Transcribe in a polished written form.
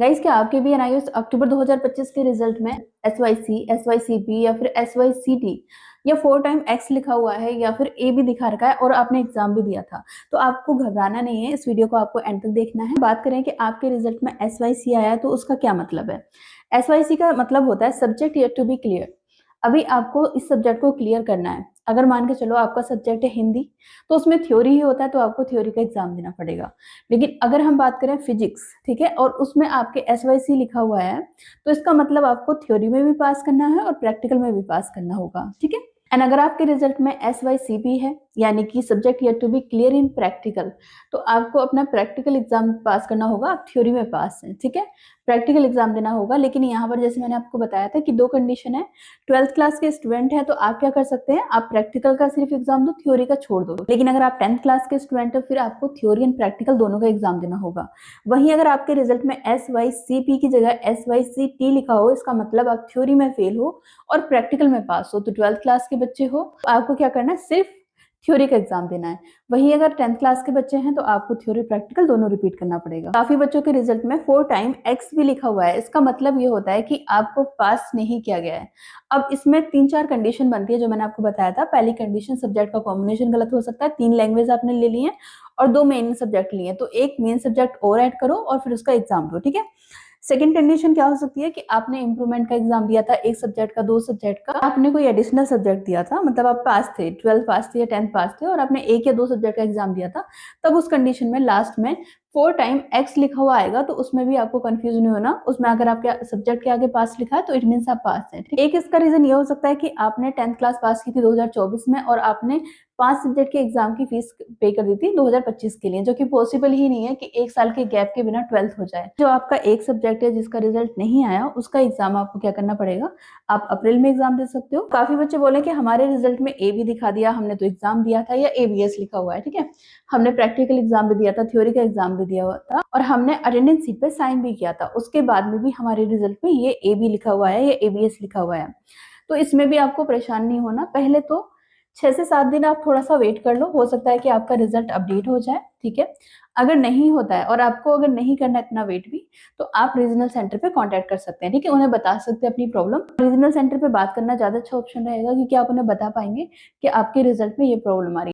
Guys, क्या आपके भी एनआईओएस अक्टूबर 2025 के रिजल्ट में एसवाईसी, एसवाईसीपी या फिर एसवाईसीटी या 4 टाइम एक्स लिखा हुआ है या फिर ए भी दिखा रखा है और आपने एग्जाम भी दिया था, तो आपको घबराना नहीं है। इस वीडियो को आपको एंड तक देखना है। बात करें कि आपके रिजल्ट में एसवाईसी आया तो उसका क्या मतलब है। एसवाईसी का मतलब होता है subject yet to be clear. अभी आपको इस सब्जेक्ट को क्लियर करना है। अगर मान के चलो आपका सब्जेक्ट है हिंदी, तो उसमें थ्योरी ही होता है, तो आपको थ्योरी का एग्जाम देना पड़ेगा। लेकिन अगर हम बात करें फिजिक्स, ठीक है, और उसमें आपके एसवाईसी लिखा हुआ है, तो इसका मतलब आपको थ्योरी में भी पास करना है और प्रैक्टिकल में भी पास करना होगा, ठीक है। एंड अगर आपके रिजल्ट में एसवाईसीपी है, यानी कि subject yet to be clear in practical, तो आपको अपना प्रैक्टिकल एग्जाम पास करना होगा। आप थ्योरी में पास हैं, ठीक है, प्रैक्टिकल एग्जाम देना होगा। लेकिन यहाँ पर जैसे मैंने आपको बताया था कि दो कंडीशन है। 12th क्लास के स्टूडेंट है तो आप क्या कर सकते हैं, आप प्रैक्टिकल का सिर्फ एग्जाम दो, थ्योरी का छोड़ दो। लेकिन अगर आप 10th क्लास के स्टूडेंट है, फिर आपको थ्योरी एंड प्रैक्टिकल दोनों का एग्जाम देना होगा। वहीं अगर आपके रिजल्ट में एसवाईसीपी की जगह एसवाईसीटी लिखा हो, इसका मतलब आप थ्योरी में फेल हो और प्रैक्टिकल में पास हो। तो 12th क्लास के बच्चे हो तो आपको क्या करना है, सिर्फ थ्योरी का एग्जाम देना है। वहीं अगर 10th क्लास के बच्चे हैं तो आपको थ्योरी प्रैक्टिकल दोनों रिपीट करना पड़ेगा। काफी बच्चों के रिजल्ट में 4 टाइम एक्स भी लिखा हुआ है। इसका मतलब ये होता है कि आपको पास नहीं किया गया है। अब इसमें 3-4 कंडीशन बनती है जो मैंने आपको बताया था। पहली कंडीशन, सब्जेक्ट का कॉम्बिनेशन गलत हो सकता है। 3 लैंग्वेज आपने ले ली है और 2 मेन सब्जेक्ट लिए, तो एक मेन सब्जेक्ट और ऐड करो और फिर उसका एग्जाम दो, ठीक है। सेकंड कंडीशन क्या हो सकती है कि आपने इंप्रूवमेंट का एग्जाम दिया था, एक सब्जेक्ट का, 2 सब्जेक्ट का, आपने कोई एडिशनल सब्जेक्ट दिया था, मतलब आप पास थे, 12th पास थे या 10th पास थे और आपने एक या 2 सब्जेक्ट का एग्जाम दिया था। तब उस कंडीशन में लास्ट में 4 टाइम एक्स लिखा हुआ आएगा, तो उसमें भी आपको कंफ्यूज नहीं होना। उसमें अगर आपके सब्जेक्ट के आगे पास लिखा है तो इट मीन्स आप पास हैं। एक इसका रीजन ये हो सकता है कि आपने 10th क्लास पास की थी 2024 में और आपने 5 सब्जेक्ट के एग्जाम की फीस पे कर दी थी 2025 के लिए, जो कि पॉसिबल ही नहीं है कि 1 साल के गैप के बिना 12th हो जाए। जो आपका एक सब्जेक्ट है जिसका रिजल्ट नहीं आया, उसका एग्जाम आपको क्या करना पड़ेगा, आप अप्रैल में एग्जाम दे सकते हो। काफी बच्चे बोले कि हमारे रिजल्ट में ए भी दिखा दिया, हमने तो एग्जाम दिया था, या एबीएस लिखा हुआ है, ठीक है, हमने प्रैक्टिकल एग्जाम भी दिया था, थ्योरी का एग्जाम भी दिया हुआ था और हमने अटेंडेंस शीट पे साइन भी किया था, उसके बाद में भी हमारे रिजल्ट में ये ए बी लिखा हुआ है या एबीएस लिखा हुआ है। तो इसमें भी आपको परेशान नहीं होना। पहले तो 6 से 7 दिन आप थोड़ा सा वेट कर लो, हो सकता है कि आपका रिजल्ट अपडेट हो जाए, ठीक है। अगर नहीं होता है और आपको अगर नहीं करना इतना वेट भी, तो आप रीजनल सेंटर पे कांटेक्ट कर सकते हैं, ठीक है, उन्हें बता सकते हैं अपनी प्रॉब्लम। रीजनल सेंटर पे बात करना ज्यादा अच्छा ऑप्शन रहेगा, क्योंकि आप उन्हें बता पाएंगे कि आपके रिजल्ट में ये प्रॉब्लम आ रही है।